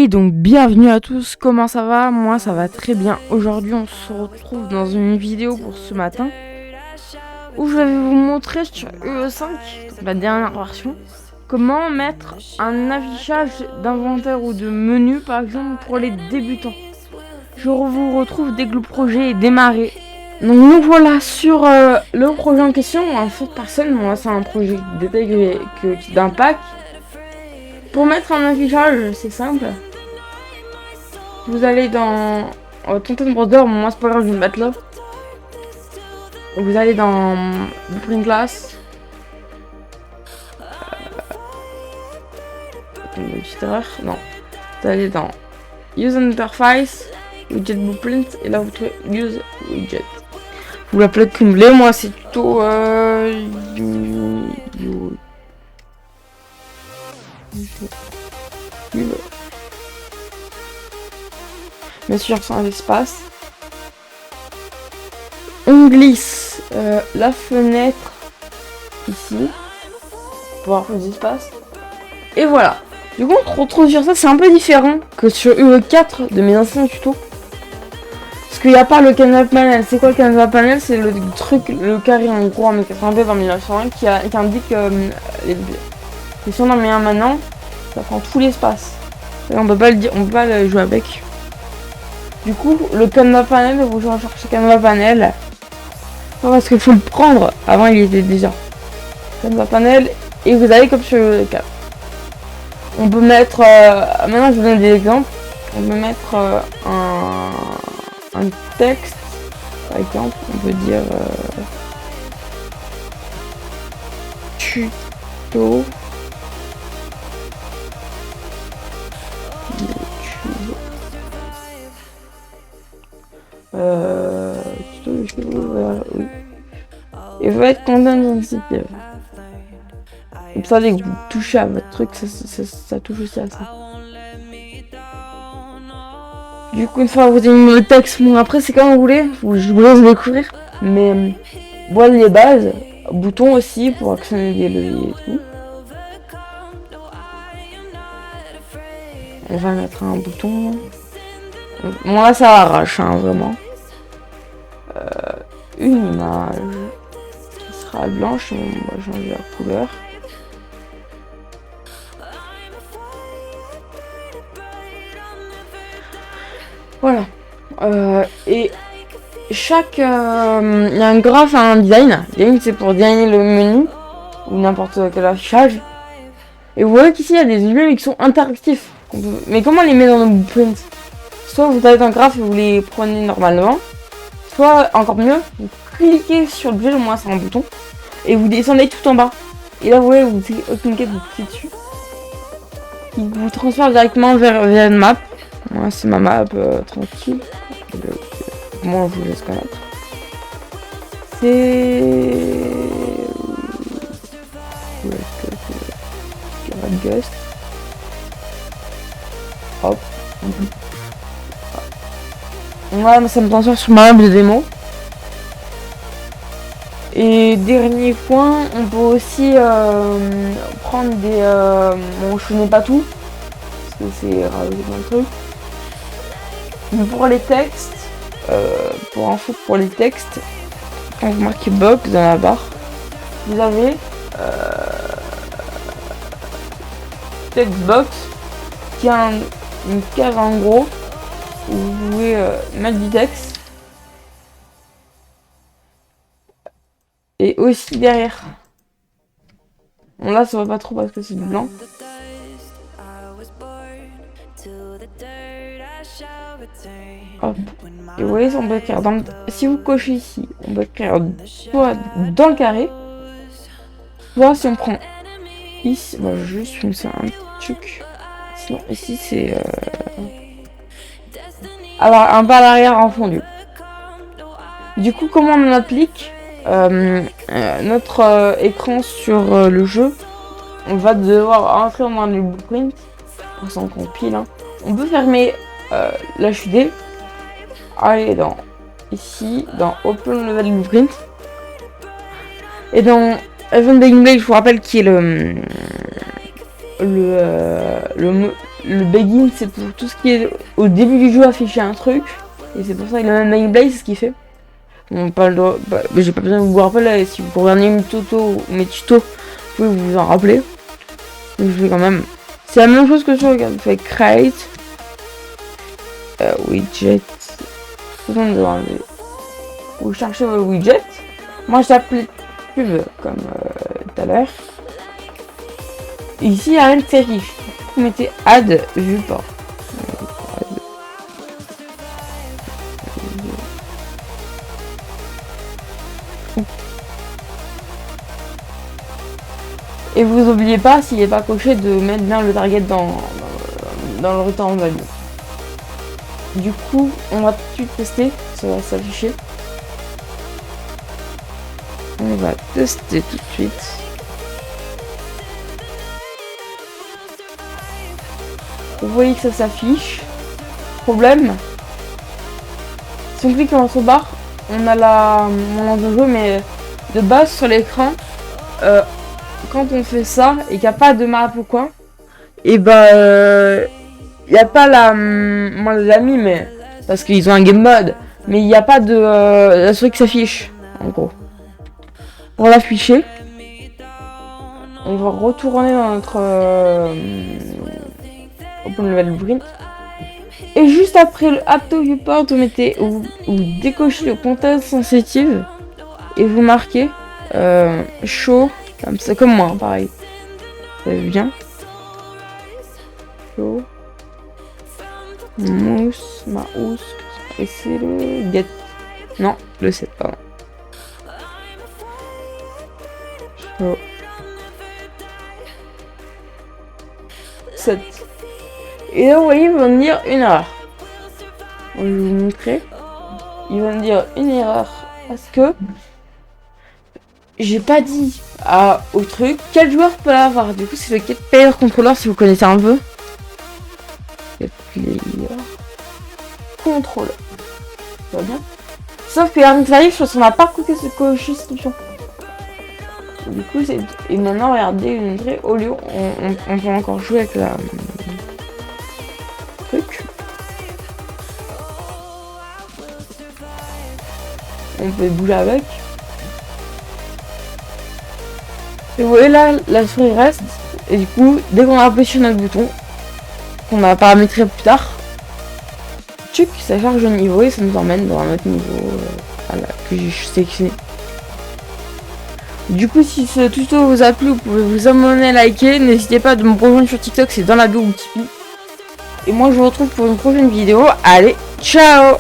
Donc bienvenue à tous, comment ça va? Moi ça va très bien. Aujourd'hui on se retrouve dans une vidéo pour ce matin où je vais vous montrer sur UE5, la dernière version, comment mettre un affichage d'inventaire ou de menu par exemple pour les débutants. Je vous retrouve dès que le projet est démarré. Donc nous voilà sur le projet en question. En fait personne, moi c'est un projet détaillé d'un pack. Pour mettre un affichage c'est simple. Vous allez dans Tonton Brother, moi c'est pas grave, je vais me mettre là. Vous allez dans Blueprint Class. Une petite erreur, non. Vous allez dans Use Interface, Widget Blueprint, et là vous trouvez Use Widget. Vous l'appelez comme vous voulez, moi c'est plutôt bien sûr sans espace. On glisse la fenêtre ici pour avoir plus d'espace. Et voilà. Du coup on se retrouve sur ça, c'est un peu différent que sur UE4 de mes anciens tutos. Parce qu'il n'y a pas le canvas panel. C'est quoi le canvas panel? C'est le truc, le carré en gros en 1080p par 1920 qui indique les. Et si on en met un maintenant, ça prend tout l'espace. On peut pas le dire, on peut pas le jouer avec. Du coup, le canvas panel, vous cherchez canvas panel. Non, parce qu'il faut le prendre. Avant, il était déjà canvas panel. Et vous avez comme sur le cap. On peut mettre. Maintenant, je vous donne des exemples. On peut mettre un texte. Par exemple, on peut dire tuto. Oui. Et va être content sensitive. Comme ça, dès que vous touchez à votre truc, ça touche aussi à ça. Du coup, une fois que vous avez mis le texte, bon, après c'est comme vous voulez, je vous laisse découvrir. Mais voilà les bases, bouton aussi pour actionner des leviers et tout. On va mettre un bouton. Bon là ça arrache, hein, vraiment. Une image qui sera blanche, on va changer la couleur. Voilà. Et chaque il y a un graphe à un design. Design c'est pour designer le menu ou n'importe quel affichage. Et vous voyez qu'ici il y a des objets qui sont interactifs. Mais comment les mettre dans nos blueprints? Soit vous avez un graphe et vous les prenez normalement. Soit, encore mieux, vous cliquez sur l'objet, au moins c'est un bouton, et vous descendez tout en bas. Et là, vous voyez, vous cliquez, vous cliquez dessus. Il vous transfère directement vers une map. Moi, c'est ma map tranquille. Moi, je vous laisse connaître. C'est. Ghost. Hop. Voilà, ça me transfère sur ma map de démo. Et dernier point, on peut aussi prendre des... bon, je connais pas tout, parce que c'est rajouté dans le truc. Mais pour les textes, pour info pour les textes, quand vous marquez box dans la barre, vous avez textbox qui a une case en gros où vous pouvez mettre du texte. Et aussi derrière. Bon là ça va pas trop parce que c'est du blanc. Hop. Et vous voyez, on peut écrire dans le... Si vous cochez ici, on peut écrire soit dans le carré, soit si on prend ici, bon, juste je fais un truc. Sinon ici c'est alors un peu à l'arrière en fondu. Du coup comment on applique notre écran sur le jeu? On va devoir entrer dans le blueprint pour s'en compile. Hein. On peut fermer l'HUD. Aller dans ici, dans Open Level Blueprint. Et dans Event Gameplay, je vous rappelle qui est le Le begin, c'est pour tout ce qui est au début du jeu afficher un truc. Et c'est pour ça que le même Blaze, c'est ce qu'il fait. Bon, pas le droit, bah, j'ai pas besoin de vous rappeler. Si vous regardez mes tutos, vous pouvez vous en rappeler. Donc je vais quand même. C'est la même chose que je regarde. Vous faites create. Widget. Vous cherchez vos widgets. Moi, je l'appelle pub comme tout à l'heure. Ici, il n'y a rien qui s'affiche. Vous mettez add viewport. Et vous oubliez pas, s'il n'est pas coché, de mettre bien le target dans le return value. Du coup, on va tout de suite tester, ça va s'afficher. On va tester tout de suite. Vous voyez que ça s'affiche. Problème. Si on clique dans notre barre, on a mon de jeu, mais de base sur l'écran, quand on fait ça et qu'il n'y a pas de map ou quoi, et il n'y a pas moi je l'ai mis, mais parce qu'ils ont un game mode, mais il n'y a pas de la souris qui s'affiche en gros. Pour l'afficher, on va retourner dans notre open level blueprint. Et juste après le app to viewport, vous décochez le context sensitive et vous marquez show, comme ça, comme moi, hein, pareil. Ça va bien. Show. Mouse. Et c'est le get. Non, le 7, pardon. Show. 7. Et là, vous voyez, il va me dire une erreur. Je vais vous montrer. Il va me dire une erreur parce que j'ai pas dit au truc quel joueur peut l'avoir. Du coup, c'est le get player controller si vous connaissez un peu. Get player controller. Ça va bien. Sauf que Armix arrive parce qu'on n'a pas coché cette option. Du coup, c'est. Et maintenant, regardez, une entrée au lieu, on peut encore jouer avec la. Truc. On peut bouger avec. Et vous voyez là, la souris reste. Et du coup, dès qu'on a appuyé sur notre bouton, qu'on va paramétrer plus tard, tchuc, ça charge le niveau et ça nous emmène dans un autre niveau voilà, que j'ai sélectionné. Du coup, si ce tuto vous a plu, vous pouvez vous abonner, liker. N'hésitez pas à me rejoindre sur TikTok, c'est dans la bio ou Tipeee. Et moi, je vous retrouve pour une prochaine vidéo. Allez, ciao!